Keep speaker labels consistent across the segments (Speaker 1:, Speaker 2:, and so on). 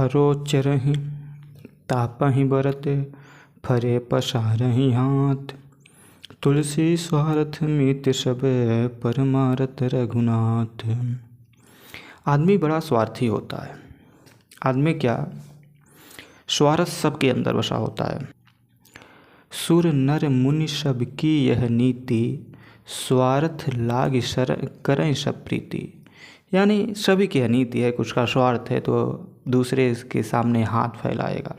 Speaker 1: हरो चरहि तापहि बरत, फरे पसारहि हाथ। तुलसी स्वार्थ मीत सब, परमारथ रघुनाथ। आदमी बड़ा स्वार्थी होता है। आदमी क्या, स्वार्थ सबके अंदर बसा होता है। सुर नर मुनि सब की यह नीति, स्वार्थ लाग सर करें सब प्रीति। यानी सभी की यह नीति है, कुछ का स्वार्थ है तो दूसरे के सामने हाथ फैलाएगा।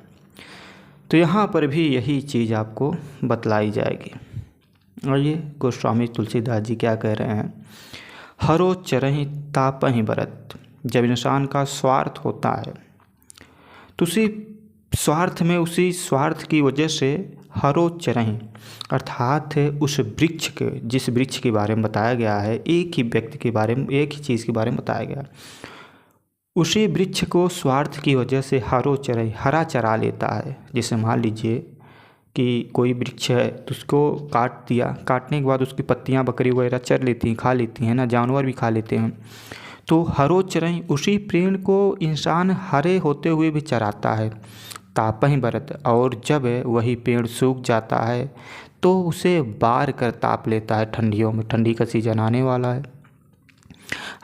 Speaker 1: तो यहाँ पर भी यही चीज़ आपको बतलाई जाएगी। और ये गोस्वामी तुलसीदास जी क्या कह रहे हैं, हरो चरहि तापहि बरत। जब इंसान का स्वार्थ होता है तो उसी स्वार्थ में, उसी स्वार्थ की वजह से हरो चरहि अर्थात उस वृक्ष के, जिस वृक्ष के बारे में बताया गया है, एक ही व्यक्ति के बारे में, एक ही चीज़ के बारे में बताया गया, उसी वृक्ष को स्वार्थ की वजह से हरो चरहि हरा चरा लेता है। जैसे मान लीजिए कि कोई वृक्ष है तो उसको काट दिया, काटने के बाद उसकी पत्तियां बकरी वगैरह चर लेती हैं, खा लेती हैं ना, जानवर भी खा लेते हैं। तो हरो चरहि उसी पेड़ को इंसान हरे होते हुए भी चराता है। तापहि बरत, और जब वही पेड़ सूख जाता है तो उसे बार कर ताप लेता है ठंडियों में। ठंडी का सीजन आने वाला है।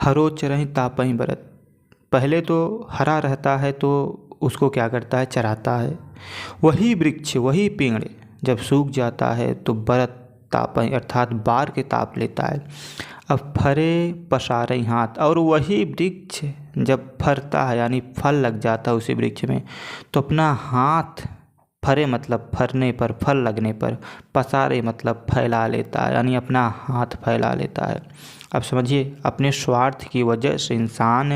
Speaker 1: हरो चरहि तापहि बरत, पहले तो हरा रहता है तो उसको क्या करता है, चराता है। वही वृक्ष, वही पेड़ जब सूख जाता है तो बरत तापहि अर्थात बार के ताप लेता है। अब फरे पसारहि हाथ, और वही वृक्ष जब फरता है यानी फल लग जाता है उसी वृक्ष में, तो अपना हाथ, फरे मतलब फरने पर, फल लगने पर, पसारे मतलब फैला लेता है, यानी अपना हाथ फैला लेता है। अब समझिए, अपने स्वार्थ की वजह से इंसान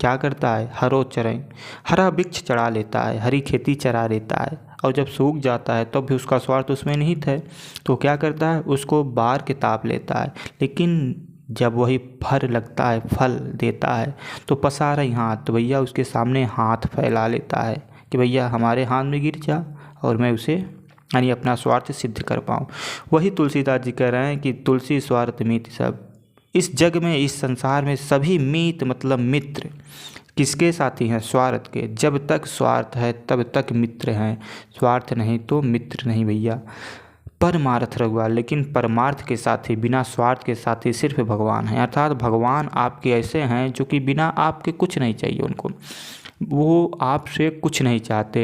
Speaker 1: क्या करता है, हरो चरहि हरा वृक्ष चढ़ा लेता है, हरी खेती चरा लेता है, और जब सूख जाता है तो भी उसका स्वार्थ उसमें निहित है, तो क्या करता है, उसको बार के ताप लेता है। लेकिन जब वही फल लगता है, फल देता है, तो पसारहि हाथ, तो भैया उसके सामने हाथ फैला लेता है कि भैया हमारे हाथ में गिर जा और मैं उसे यानी अपना स्वार्थ सिद्ध कर पाऊँ। वही तुलसीदास जी कह रहे हैं कि तुलसी स्वार्थ मीत सब। इस जग में, इस संसार में सभी मीत मतलब मित्र किसके साथी हैं, स्वार्थ के। जब तक स्वार्थ है तब तक मित्र हैं, स्वार्थ नहीं तो मित्र नहीं भैया। परमार्थ रघुनाथ, लेकिन परमार्थ के साथी, बिना स्वार्थ के साथी सिर्फ भगवान हैं। अर्थात भगवान आपके ऐसे हैं जो कि बिना आपके कुछ नहीं चाहिए उनको, वो आपसे कुछ नहीं चाहते,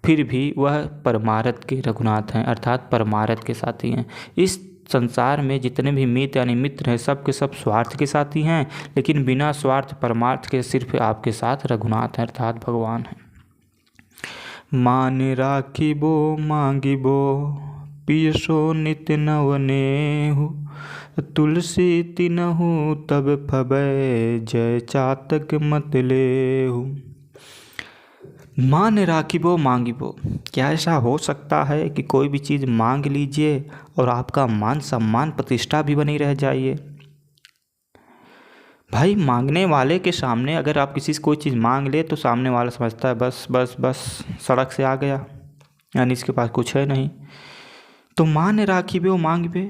Speaker 1: फिर भी वह परमार्थ के रघुनाथ हैं, अर्थात परमार्थ के साथी हैं। इस संसार में जितने भी मित्र यानी मित्र हैं, सब के सब स्वार्थ के साथी हैं, लेकिन बिना स्वार्थ परमार्थ के सिर्फ आपके साथ रघुनाथ हैं, अर्थात भगवान हैं। मान राखिबो मांगिबो, पियसो नित नव नेहु। तुलसी तिनहु तब फबै, जय चातक मत लेहु। मान राखिबो मांगिबो, क्या ऐसा हो सकता है कि कोई भी चीज़ मांग लीजिए और आपका मान सम्मान प्रतिष्ठा भी बनी रह जाइए। भाई, मांगने वाले के सामने अगर आप किसी से कोई चीज़ मांग ले तो सामने वाला समझता है बस बस बस सड़क से आ गया, यानी इसके पास कुछ है नहीं। तो मान राखिबो मांगिबे,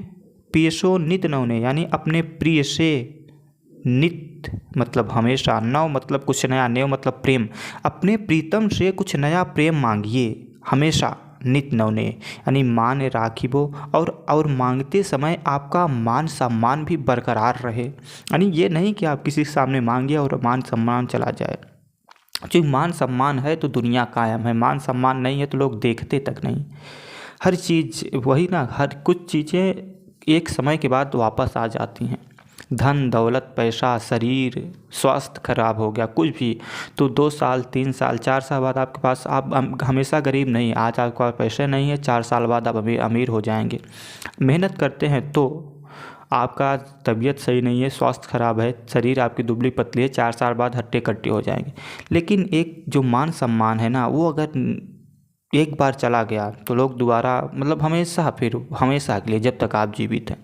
Speaker 1: पियसो नित नवने, यानी अपने प्रिय से, नित मतलब हमेशा, नव मतलब कुछ नया, नेव मतलब प्रेम, अपने प्रीतम से कुछ नया प्रेम मांगिए हमेशा, नित नवने यानी मान राखिबो। और मांगते समय आपका मान सम्मान भी बरकरार रहे, यानी ये नहीं कि आप किसी के सामने मांगिए और मान सम्मान चला जाए। जो मान सम्मान है तो दुनिया कायम है, मान सम्मान नहीं है तो लोग देखते तक नहीं। हर चीज़ वही ना, हर कुछ चीज़ें एक समय के बाद वापस आ जाती हैं। धन दौलत पैसा शरीर स्वास्थ्य खराब हो गया कुछ भी तो 2 साल 3 साल 4 साल बाद आपके पास, आप हमेशा गरीब नहीं, आज आपके पास पैसे नहीं है, 4 साल बाद आप अमीर हो जाएंगे। मेहनत करते हैं तो आपका तबीयत सही नहीं है, स्वास्थ्य खराब है, शरीर आपकी दुबली पतली है, 4 साल बाद हट्टे कट्टे हो जाएंगे। लेकिन एक जो मान सम्मान है ना, वो अगर एक बार चला गया तो लोग दोबारा मतलब हमेशा, फिर हमेशा के लिए जब तक आप जीवित हैं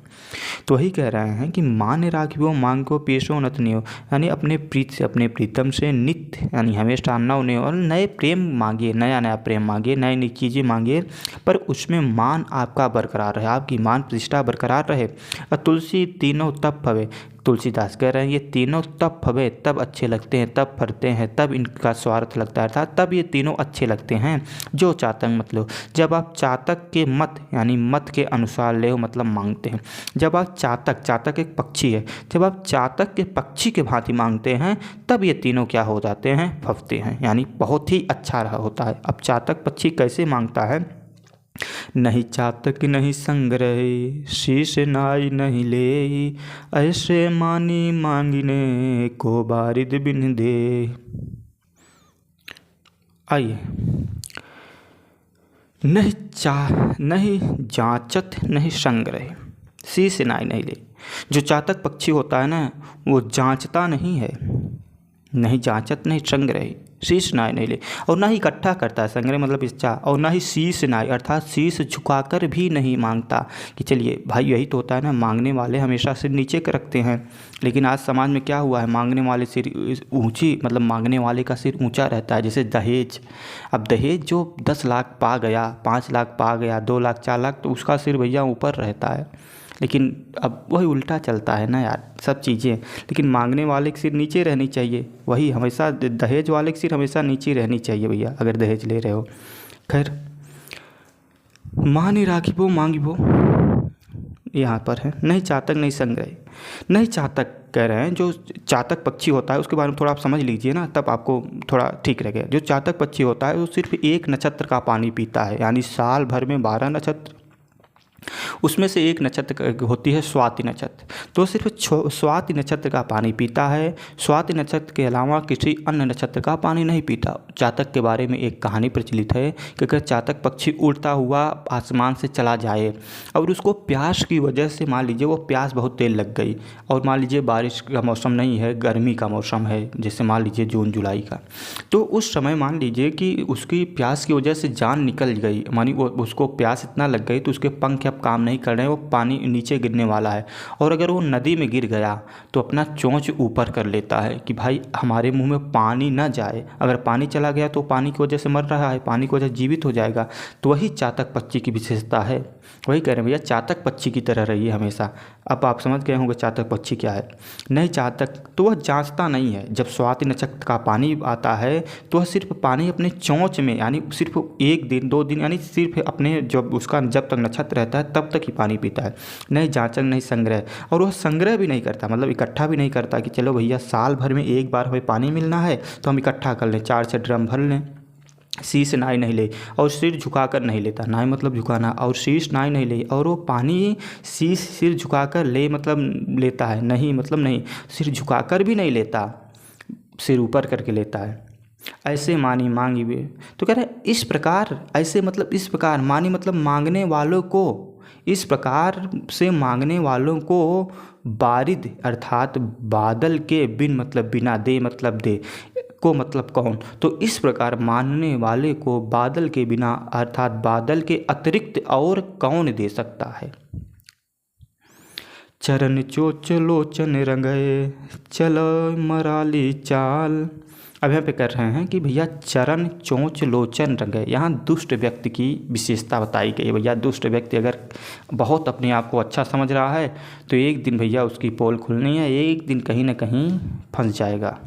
Speaker 1: तो वही कह रहे हैं कि मान राखियो मांगो पेशो नत नियो, यानी अपने प्रीत से, अपने प्रीतम से नित्य यानी हमेशा नव नए और नए प्रेम मांगिए, नया नया प्रेम मांगिए, नई नई चीज़ें मांगिए, पर उसमें मान आपका बरकरार रहे, आपकी मान प्रतिष्ठा बरकरार रहे। और तुलसी तीनों तब भवे, तुलसीदास कह रहे हैं ये तीनों तब भवे, तब अच्छे लगते हैं, तब फरते हैं, तब इनका स्वार्थ लगता है, अर्थात तब ये तीनों अच्छे लगते हैं। जो चातक मतलब, जब आप चातक के मत यानी मत के अनुसार ले मतलब मांगते हैं, जब आप चातक, चातक एक पक्षी है, जब आप चातक के पक्षी के भांति मांगते हैं तब ये तीनों क्या हो जाते हैं, फंसते हैं, यानी बहुत ही अच्छा रहा होता है। अब चातक पक्षी कैसे मांगता है, नहीं चातक नहीं संग्रह, शीश नाई नहीं ले, ऐसे मानी मांगने को बारिद बिन दे। आइए, नहीं जांचत नहीं संग्रह, शीश नाई नहीं ले। जो चातक पक्षी होता है ना, वो जांचता नहीं है, नहीं जांचत नहीं संग्रह, शीश नाई नहीं ले, और ना ही इकट्ठा करता है, संग्रह मतलब इच्छा, और ना ही शीश नाई अर्थात शीश झुकाकर भी नहीं मांगता। कि चलिए भाई यही तो होता है ना, मांगने वाले हमेशा सिर नीचे कर रखते हैं, लेकिन आज समाज में क्या हुआ है, मांगने वाले सिर ऊंची मतलब मांगने वाले का सिर ऊंचा रहता है। जैसे दहेज, अब दहेज जो 10 लाख पा गया, 5 लाख पा गया, 2 लाख 4 लाख, तो उसका सिर भैया ऊपर रहता है। लेकिन अब वही उल्टा चलता है ना यार सब चीज़ें, लेकिन मांगने वाले की सिर नीचे रहनी चाहिए, वही हमेशा दहेज वाले की सिर हमेशा नीचे रहनी चाहिए भैया, अगर दहेज ले रहे हो। खैर, मानी राखिबो मांगिबो यहाँ पर है, नहीं चातक नहीं संग्रह, नहीं चातक कह रहे हैं, जो चातक पक्षी होता है उसके बारे में थोड़ा आप समझ लीजिए ना, तब आपको थोड़ा ठीक रहेगा। जो चातक पक्षी होता है वो सिर्फ एक नक्षत्र का पानी पीता है, यानी साल भर में 12 नक्षत्र, उसमें से एक नक्षत्र होती है स्वाति नक्षत्र, तो सिर्फ स्वाति नक्षत्र का पानी पीता है, स्वाति नक्षत्र के अलावा किसी अन्य नक्षत्र का पानी नहीं पीता। चातक के बारे में एक कहानी प्रचलित है कि अगर चातक पक्षी उड़ता हुआ आसमान से चला जाए और उसको प्यास की वजह से, मान लीजिए वो प्यास बहुत तेज लग गई, और मान लीजिए बारिश का मौसम नहीं है, गर्मी का मौसम है, जैसे मान लीजिए जून जुलाई का, तो उस समय मान लीजिए कि उसकी प्यास की वजह से जान निकल गई, मानी वो उसको प्यास इतना लग गई तो उसके पंख अब काम नहीं कर रहे हैं, वो पानी नीचे गिरने वाला है, और अगर वो नदी में गिर गया तो अपना चोंच ऊपर कर लेता है कि भाई हमारे मुंह में पानी ना जाए, अगर पानी चला गया तो पानी की वजह से मर रहा है, पानी की वजह से जीवित हो जाएगा। तो वही चातक पक्षी की विशेषता है, वही कह रहे हैं भैया चातक पक्षी की तरह रहिए हमेशा। अब आप समझ गए होंगे चातक पक्षी क्या है। नहीं चातक तो वह जांचता नहीं है, जब स्वाति नक्षत्र का पानी आता है तो वह सिर्फ पानी अपने चोंच में, यानी सिर्फ 1 दिन 2 दिन, यानी सिर्फ अपने जब उसका जब तक नक्षत्र रहता है तब तक ही पानी पीता है। नहीं जांचक नहीं संग्रह, और वह संग्रह भी नहीं करता, मतलब इकट्ठा भी नहीं करता कि चलो भैया साल भर में एक बार हमें पानी मिलना है तो हम इकट्ठा कर लें, 4 से ड्रम भर लें। शीश नाई नहीं ले, और सिर झुकाकर नहीं लेता, नाई मतलब झुकाना, और शीश नाई नहीं ले, और वो पानी शीश सिर झुकाकर ले मतलब लेता है, नहीं मतलब नहीं, सिर झुकाकर भी नहीं लेता, सिर ऊपर करके लेता है। ऐसे मानी मांगी वे, तो कह रहे इस प्रकार, ऐसे मतलब इस प्रकार, मानी मतलब मांगने वालों को, इस प्रकार से मांगने वालों को बारिद अर्थात बादल के बिन मतलब बिना, दे मतलब दे को मतलब कौन, तो इस प्रकार मानने वाले को बादल के बिना अर्थात बादल के अतिरिक्त और कौन दे सकता है। चरण चोच लोचन रंगए, चलो मराली चाल। अब यहाँ पे कर रहे हैं कि भैया चरण चोंच लोचन रंगए, यहाँ दुष्ट व्यक्ति की विशेषता बताई गई है। भैया दुष्ट व्यक्ति अगर बहुत अपने आप को अच्छा समझ रहा है तो एक दिन भैया उसकी पोल खुलनी है, एक दिन कहीं ना कहीं फंस जाएगा।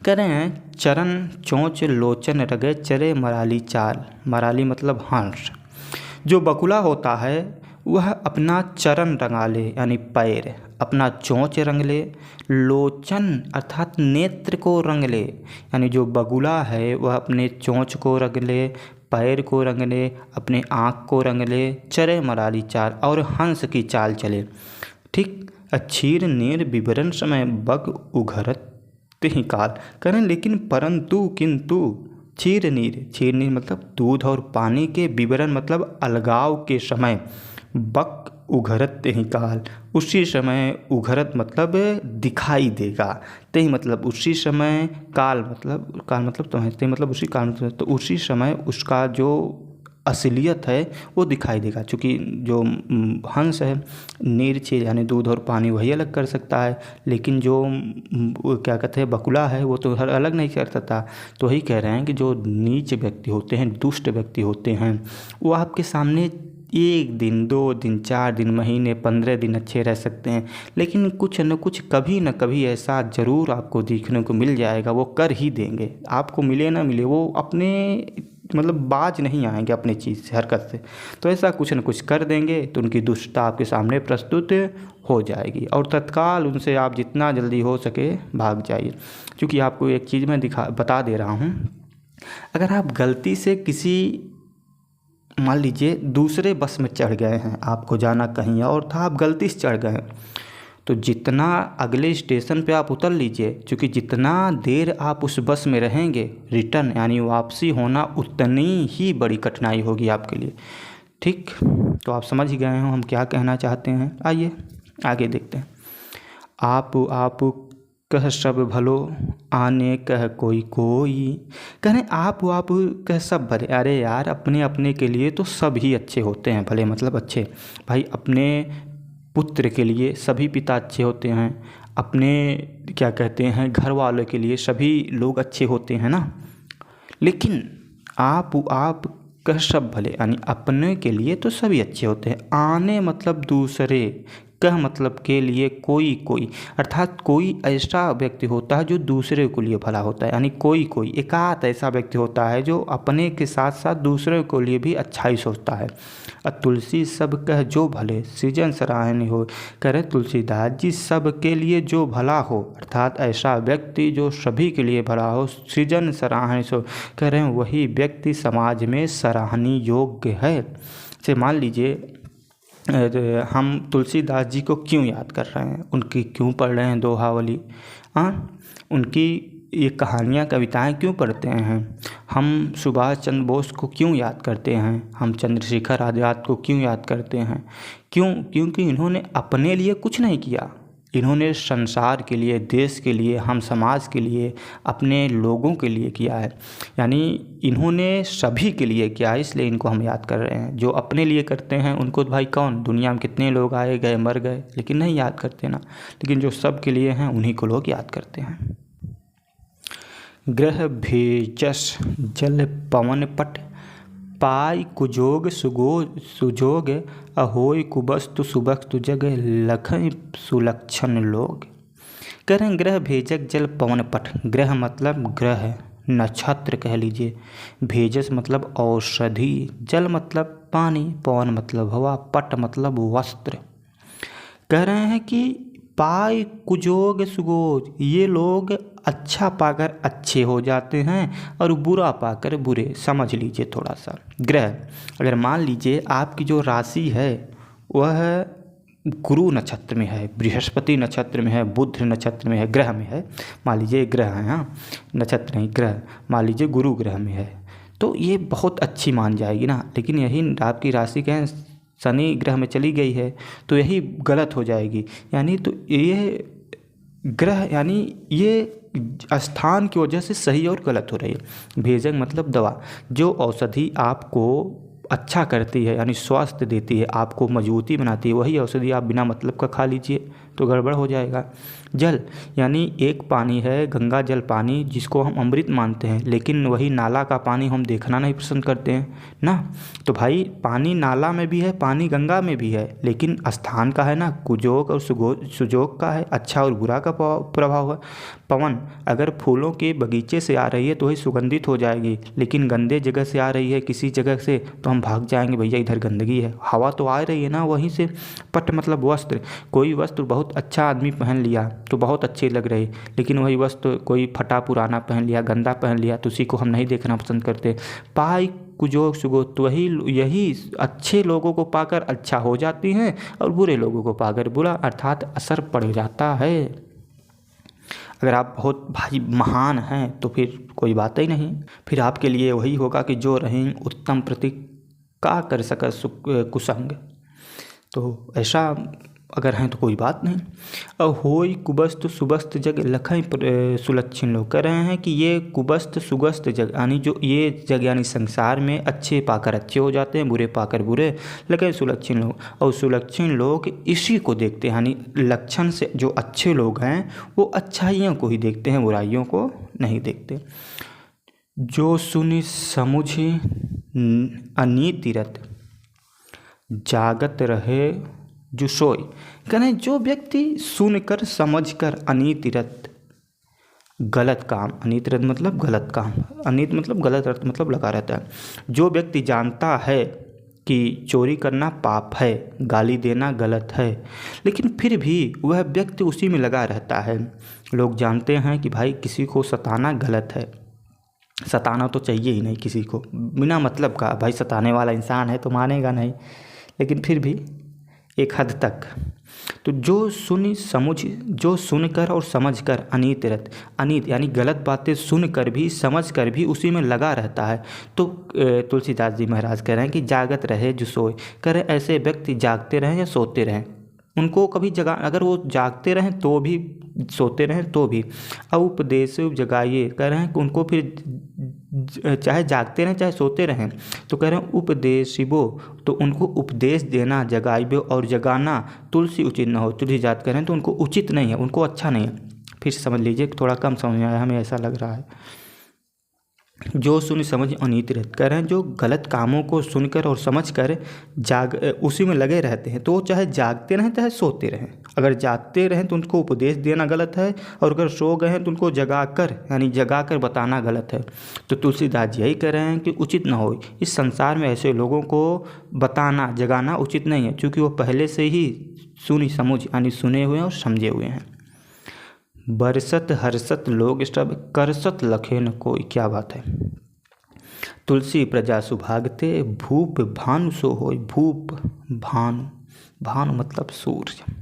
Speaker 1: कह रहे हैं चरण चोंच लोचन रंगए, चरे मराली चाल, मराली मतलब हंस। जो बकुला होता है वह अपना चरण रंगा ले यानी पैर, अपना चोंच रंग ले, लोचन अर्थात नेत्र को रंग ले, यानी जो बगुला है वह अपने चोंच को रंग ले, पैर को रंग ले, अपने आँख को रंग ले, चरे मराली चाल और हंस की चाल चले। ठीक, क्षीर नीर विवरण समय बग उघरत ही काल। करें लेकिन परंतु किंतु क्षीर नीर मतलब दूध और पानी के, विवरण मतलब अलगाव के समय, बक उघरत ही काल उसी समय, उघरत मतलब दिखाई देगा, ते मतलब उसी समय, काल मतलब समझते मतलब उसी काल मतलब, तो उसी समय उसका जो असलियत है वो दिखाई देगा। क्योंकि जो हंस है नीर चीज यानी दूध और पानी वही अलग कर सकता है, लेकिन जो वो क्या कहते हैं बकुला है वो तो हर अलग नहीं कर सकता। तो वही कह रहे हैं कि जो नीच व्यक्ति होते हैं, दुष्ट व्यक्ति होते हैं, वो आपके सामने 1 दिन 2 दिन 4 दिन महीने 15 दिन अच्छे रह सकते हैं, लेकिन कुछ न कुछ कभी न कभी ऐसा ज़रूर आपको देखने को मिल जाएगा, वो कर ही देंगे। आपको मिले ना मिले वो अपने मतलब बाज नहीं आएंगे अपने चीज़ से, हरकत से। तो ऐसा कुछ न कुछ कर देंगे तो उनकी दुष्टता आपके सामने प्रस्तुत हो जाएगी और तत्काल उनसे आप जितना जल्दी हो सके भाग जाइए। क्योंकि आपको एक चीज़ मैं बता दे रहा हूँ, अगर आप गलती से किसी मान लीजिए दूसरे बस में चढ़ गए हैं, आपको जाना कहीं और था, आप गलती से चढ़ गए, तो जितना अगले स्टेशन पे आप उतर लीजिए, क्योंकि जितना देर आप उस बस में रहेंगे रिटर्न यानी वापसी होना उतनी ही बड़ी कठिनाई होगी आपके लिए। ठीक, तो आप समझ ही गए हो हम क्या कहना चाहते हैं। आइए आगे देखते हैं। आप कह सब भलो आने कह कोई कोई, कह रहे आप कह सब भले। अरे यार अपने अपने के लिए तो सब ही अच्छे होते हैं, भले मतलब अच्छे। भाई अपने पुत्र के लिए सभी पिता अच्छे होते हैं, अपने क्या कहते हैं घर वालों के लिए सभी लोग अच्छे होते हैं ना। लेकिन आप कह सब भले यानी अपने के लिए तो सभी अच्छे होते हैं, आने मतलब दूसरे, कह मतलब के लिए कोई, अर्थात कोई ऐसा व्यक्ति होता है जो दूसरे के लिए भला होता है, यानी कोई एकाध ऐसा व्यक्ति होता है जो अपने के साथ साथ दूसरे के लिए भी अच्छाई सोचता है। तुलसी सब कह जो भले सृजन सराहनीय हो, कह रहे तुलसीदास जी सब के लिए जो भला हो, अर्थात ऐसा व्यक्ति जो सभी के लिए भला हो, सृजन सराहनीय हो, कह रहे हैं वही व्यक्ति समाज में सराहनीय योग्य है। से मान लीजिए हम तुलसीदास जी को क्यों याद कर रहे हैं, उनकी क्यों पढ़ रहे हैं दोहावली, उनकी ये कहानियाँ कविताएं क्यों पढ़ते हैं, हम सुभाष चंद्र बोस को क्यों याद करते हैं, हम चंद्रशेखर आज़ाद को क्यों याद करते हैं, क्योंकि इन्होंने अपने लिए कुछ नहीं किया, इन्होंने संसार के लिए, देश के लिए, हम समाज के लिए, अपने लोगों के लिए किया है, यानी इन्होंने सभी के लिए किया है, इसलिए इनको हम याद कर रहे हैं। जो अपने लिए करते हैं उनको तो भाई कौन, दुनिया में कितने लोग आए गए मर गए, लेकिन नहीं याद करते ना। लेकिन जो सब के लिए हैं उन्हीं को लोग याद करते हैं। ग्रह भेजस जल पवन पट, पाई कुजोग सुजोग, अहोय कुबस्तु सुबस्तु जग, लखन सुलक्षण लोग। कह रहे हैं ग्रह भेजक जल पवन पट, ग्रह मतलब ग्रह नक्षत्र कह लीजिए, भेजस मतलब औषधि, जल मतलब पानी, पवन मतलब हवा, पट मतलब वस्त्र। कह रहे हैं कि पाई कुजोग सुगोज, ये लोग अच्छा पाकर अच्छे हो जाते हैं और बुरा पाकर बुरे, समझ लीजिए थोड़ा सा। ग्रह अगर मान लीजिए आपकी जो राशि है वह गुरु नक्षत्र में है, बृहस्पति नक्षत्र में है, बुध नक्षत्र में है, ग्रह में है, मान लीजिए ग्रह है, हाँ नक्षत्र नहीं ग्रह, मान लीजिए गुरु ग्रह में है, तो ये बहुत अच्छी मान जाएगी ना। लेकिन यही आपकी राशि कहें शनि ग्रह में चली गई है तो यही गलत हो जाएगी। यानी तो ये ग्रह यानी ये स्थान की वजह से सही और गलत हो रही है। भेजक मतलब दवा, जो औषधि आपको अच्छा करती है यानी स्वास्थ्य देती है, आपको मजबूती बनाती है, वही औषधि आप बिना मतलब का खा लीजिए तो गड़बड़ हो जाएगा। जल यानी एक पानी है गंगा जल पानी, जिसको हम अमृत मानते हैं, लेकिन वही नाला का पानी हम देखना नहीं पसंद करते हैं ना। तो भाई पानी नाला में भी है, पानी गंगा में भी है, लेकिन स्थान का है ना, कुजोग और सुजोग का है, अच्छा और बुरा का प्रभाव है। पवन अगर फूलों के बगीचे से आ रही है तो वही सुगंधित हो जाएगी, लेकिन गंदे जगह से आ रही है किसी जगह से तो हम भाग जाएंगे, भैया इधर गंदगी है, हवा तो आ रही है ना वहीं से। पट मतलब वस्त्र, कोई वस्त्र बहुत अच्छा आदमी पहन लिया तो बहुत अच्छे लग रहे, लेकिन वही वस्त्र कोई फटा पुराना पहन लिया, गंदा पहन लिया तो उसी को हम नहीं देखना पसंद करते। पाई कुजोग सुगोग, तो यही अच्छे लोगों को पाकर अच्छा हो जाती हैं और बुरे लोगों को पाकर बुरा, अर्थात असर पड़ जाता है। अगर आप बहुत भाई महान हैं तो फिर कोई बात ही नहीं, फिर आपके लिए वही होगा कि जो रहें उत्तम प्रतीक का कर सक कुसंग। तो ऐसा अगर हैं तो कोई बात नहीं। अब होई कुबस्त सुबस्त जग लखई सुलक्षण लोग कह रहे हैं कि ये कुबस्त सुगस्त जग यानी जो ये जग यानी संसार में अच्छे पाकर अच्छे हो जाते हैं, बुरे पाकर बुरे, लेकिन सुलक्षण लोग, और सुलक्षण लोग इसी को देखते हैं, यानी लक्षण से जो अच्छे लोग हैं वो अच्छाइयों को ही देखते हैं, बुराइयों को नहीं देखते। जो सुनि समुझि अनीतिरत जागत रहे जो सोई, कहने जो व्यक्ति सुनकर समझकर अनीतिरत गलत काम, अनीतिरत मतलब गलत काम, अनीत मतलब गलत अर्थ मतलब लगा रहता है। जो व्यक्ति जानता है कि चोरी करना पाप है, गाली देना गलत है, लेकिन फिर भी वह व्यक्ति उसी में लगा रहता है। लोग जानते हैं कि भाई किसी को सताना गलत है, सताना तो चाहिए ही नहीं किसी को, बिना मतलब का, भाई सताने वाला इंसान है तो मानेगा नहीं, लेकिन फिर भी एक हद तक। तो जो सुनकर और समझकर अनीतिरत, अनीत यानी गलत बातें सुनकर भी समझकर भी उसी में लगा रहता है। तो तुलसीदास जी महाराज कह रहे हैं कि जागत रहे जो सोए, कह रहे ऐसे व्यक्ति जागते रहें या सोते रहें, उनको कभी जगा, अगर वो जागते रहें तो भी, सोते रहें तो भी, उपदेश जगाइए, कह रहे हैं कि उनको फिर चाहे जागते रहें चाहे सोते रहें, तो कह रहे हैं उपदेशिबो, तो उनको उपदेश देना, जगाइबो और जगाना तुलसी उचित न हो। तुलसी जात कह रहे हैं तो उनको उचित नहीं है, उनको अच्छा नहीं है। फिर समझ लीजिए, थोड़ा कम समझ में आया, हमें ऐसा लग रहा है। जो सुन समझ अनीतिरत, कह रहे हैं जो गलत कामों को सुनकर और समझकर उसी में लगे रहते हैं, तो वो चाहे जागते रहें चाहे सोते रहें। अगर जागते रहें तो उनको उपदेश देना गलत है, और अगर सो गए हैं तो उनको जगाकर यानी जगाकर बताना गलत है। तो तुलसीदास जी यही कह रहे हैं कि उचित न हो, इस संसार में ऐसे लोगों को बताना जगाना उचित नहीं है, क्योंकि वो पहले से ही सुनी समझ यानी सुने हुए हैं और समझे हुए हैं। बरसत हर्षत लोग सब करसत लखे न कोई, क्या बात है। तुलसी प्रजा सुभागते भूप भानु सो होय, भूप भानु, भानु मतलब सूर्य।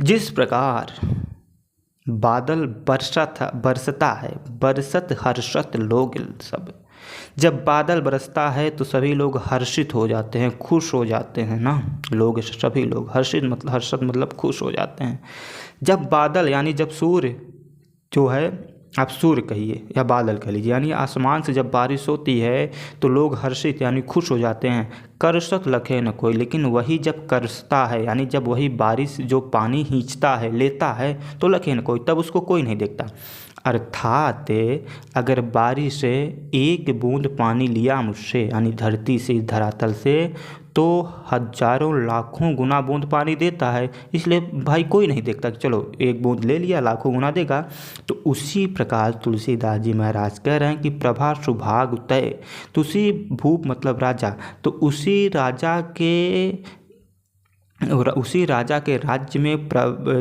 Speaker 1: जिस प्रकार बादल बरसता है, बरसत हर्षत लोग सब, जब बादल बरसता है तो सभी लोग हर्षित हो जाते हैं, खुश हो जाते हैं ना, लोग सभी लोग, हर्षित मतलब खुश हो जाते हैं। जब बादल यानी जब सूर्य जो है, आप सूर्य कहिए या बादल कह लीजिए, यानी आसमान से जब बारिश होती है तो लोग हर्षित यानी खुश हो जाते हैं। करसत लखे न कोई, लेकिन वही जब करसता है यानी जब वही बारिश जो पानी खींचता है लेता है तो लखे न कोई, तब उसको कोई नहीं देखता। अर्थात अगर बारिश से एक बूंद पानी लिया मुझसे यानी धरती से, धरातल से, तो हजारों लाखों गुना बूंद पानी देता है, इसलिए भाई कोई नहीं देखता कि चलो एक बूंद ले लिया लाखों गुना देगा। तो उसी प्रकार तुलसीदास जी महाराज कह रहे हैं कि प्रभा सुभाग तय, तो उसी भूप मतलब राजा, तो उसी राजा के राज्य में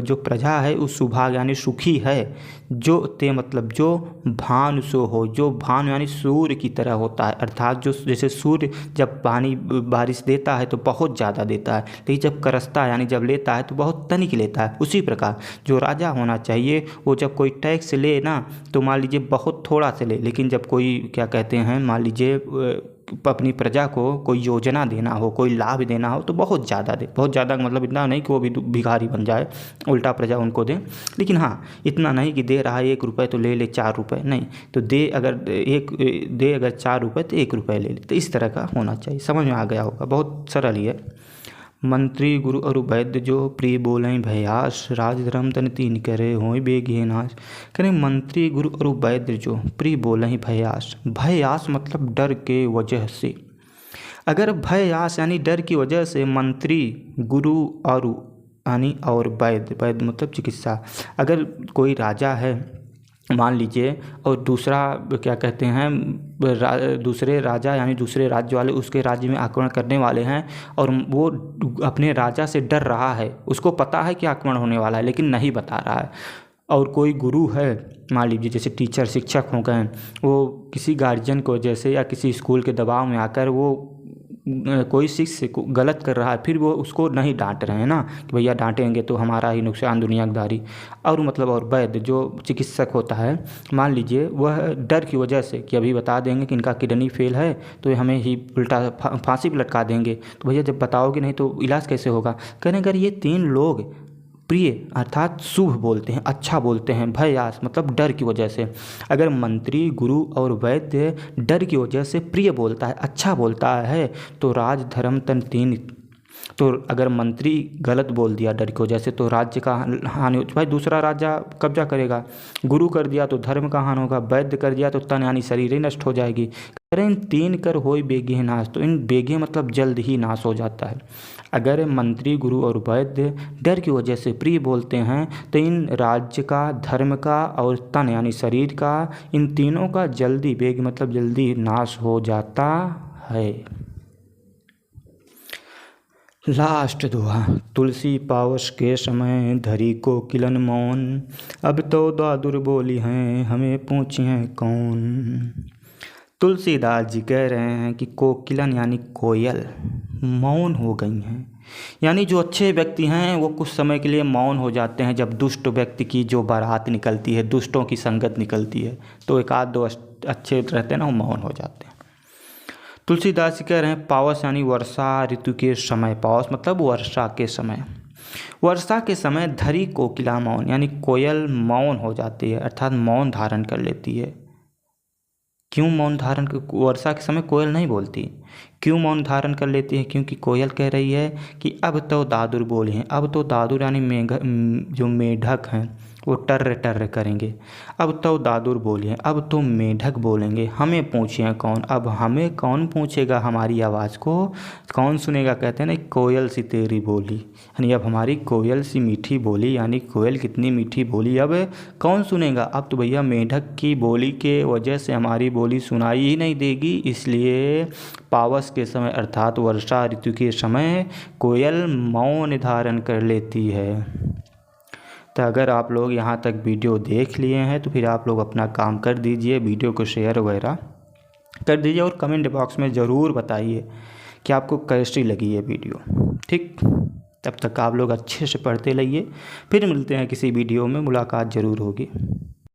Speaker 1: जो प्रजा है उस सुभाग यानी सुखी है, जो ते मतलब जो भानु सो हो, जो भानु यानी सूर्य की तरह होता है। अर्थात जो जैसे सूर्य जब पानी बारिश देता है तो बहुत ज़्यादा देता है, लेकिन जब करसता है यानी जब लेता है तो बहुत तनिक लेता है। उसी प्रकार जो राजा होना चाहिए वो जब कोई टैक्स ले ना तो मान लीजिए बहुत थोड़ा से ले, लेकिन जब कोई क्या कहते हैं मान लीजिए अपनी प्रजा को कोई योजना देना हो, कोई लाभ देना हो तो बहुत ज़्यादा दे। बहुत ज़्यादा मतलब इतना नहीं कि वो भी भिखारी बन जाए, उल्टा प्रजा उनको दे, लेकिन हाँ इतना नहीं कि दे रहा है 1 रुपये तो ले ले 4 रुपये, नहीं तो दे अगर 4 रुपये तो 1 रुपये ले ले, तो इस तरह का होना चाहिए। समझ में आ गया होगा, बहुत सरल ही है। मंत्री गुरु अरु वैद्य जो प्रिय बोलें भयास, राज धर्म तन तीन करे होय बेघे नाश। करें मंत्री गुरु अरु वैद्य जो प्रिय बोलें भयास, भयास मतलब डर के वजह से। अगर भयास यानी डर की वजह से मंत्री गुरु अरु यानी और वैद्य मतलब चिकित्सा, अगर कोई राजा है मान लीजिए और दूसरा क्या कहते हैं दूसरे राजा यानी दूसरे राज्य वाले उसके राज्य में आक्रमण करने वाले हैं और वो अपने राजा से डर रहा है, उसको पता है कि आक्रमण होने वाला है लेकिन नहीं बता रहा है। और कोई गुरु है मान लीजिए जैसे टीचर शिक्षक हो गए, वो किसी गार्जियन को जैसे या किसी स्कूल के दबाव में आकर वो कोई शिष्य को गलत कर रहा है फिर वो उसको नहीं डांट रहे हैं ना कि भैया डांटेंगे तो हमारा ही नुकसान दुनियादारी। और मतलब और वैद्य जो चिकित्सक होता है, मान लीजिए वह डर की वजह से कि अभी बता देंगे कि इनका किडनी फेल है तो हमें ही उल्टा फांसी पर लटका देंगे, तो भैया जब बताओगे नहीं तो इलाज कैसे होगा। कहने अगर ये 3 लोग प्रिय अर्थात शुभ बोलते हैं, अच्छा बोलते हैं, भयास मतलब डर की वजह से, अगर मंत्री, गुरु और वैद्य डर की वजह से प्रिय बोलता है, अच्छा बोलता है, तो राज धर्म तन तीन। तो अगर मंत्री गलत बोल दिया डर की वजह से तो राज्य का हानि, भाई दूसरा राजा कब्जा करेगा। गुरु कर दिया तो धर्म का हानि होगा, वैद्य कर दिया तो तन यानी शरीर ही नष्ट हो जाएगी। इन 3 कर होय बेगे नाश, तो इन बेगे मतलब जल्द ही नाश हो जाता है। अगर मंत्री, गुरु और वैद्य डर की वजह से प्रिय बोलते हैं तो इन राज्य का, धर्म का और तन यानी शरीर का, इन तीनों का जल्दी बेग मतलब जल्दी नाश हो जाता है। लास्ट दुआ। तुलसी पावस के समय धरी को किलन मौन, अब तो दादुर बोली हैं हमें पूछिए कौन। तुलसीदास जी कह रहे हैं कि कोकिलन यानी कोयल मौन हो गई हैं, यानी जो अच्छे व्यक्ति हैं वो कुछ समय के लिए मौन हो जाते हैं। जब दुष्ट व्यक्ति की जो बारात निकलती है, दुष्टों की संगत निकलती है, तो 1-2 अच्छे रहते हैं ना, वो मौन हो जाते हैं। तुलसीदास जी कह रहे हैं पावस यानी वर्षा ऋतु के समय, पावस मतलब वर्षा के समय, वर्षा के समय धरी कोकिला मौन यानी कोयल मौन हो जाती है अर्थात मौन धारण कर लेती है। क्यों मौन धारण कर, वर्षा के समय कोयल नहीं बोलती, क्यों मौन धारण कर लेती है? क्योंकि कोयल कह रही है कि अब तो दादुर बोले हैं। अब तो दादुर यानी जो मेढक हैं वो टर्र टर्र करेंगे। अब तो दादुर बोले हैं, अब तो मेढक बोलेंगे, हमें पूछिए कौन। अब हमें कौन पूछेगा, हमारी आवाज़ को कौन सुनेगा? कहते हैं ना कोयल सी तेरी बोली, यानी अब हमारी कोयल सी मीठी बोली, यानी कोयल कितनी मीठी बोली अब कौन सुनेगा। अब तो भैया मेढक की बोली के वजह से हमारी बोली सुनाई ही नहीं देगी। इसलिए पावस के समय अर्थात वर्षा ऋतु के समय कोयल मौन धारण कर लेती है। तो अगर आप लोग यहाँ तक वीडियो देख लिए हैं तो फिर आप लोग अपना काम कर दीजिए, वीडियो को शेयर वगैरह कर दीजिए और कमेंट बॉक्स में ज़रूर बताइए कि आपको कैसी लगी ये वीडियो। ठीक, तब तक आप लोग अच्छे से पढ़ते रहिए, फिर मिलते हैं किसी वीडियो में, मुलाकात ज़रूर होगी।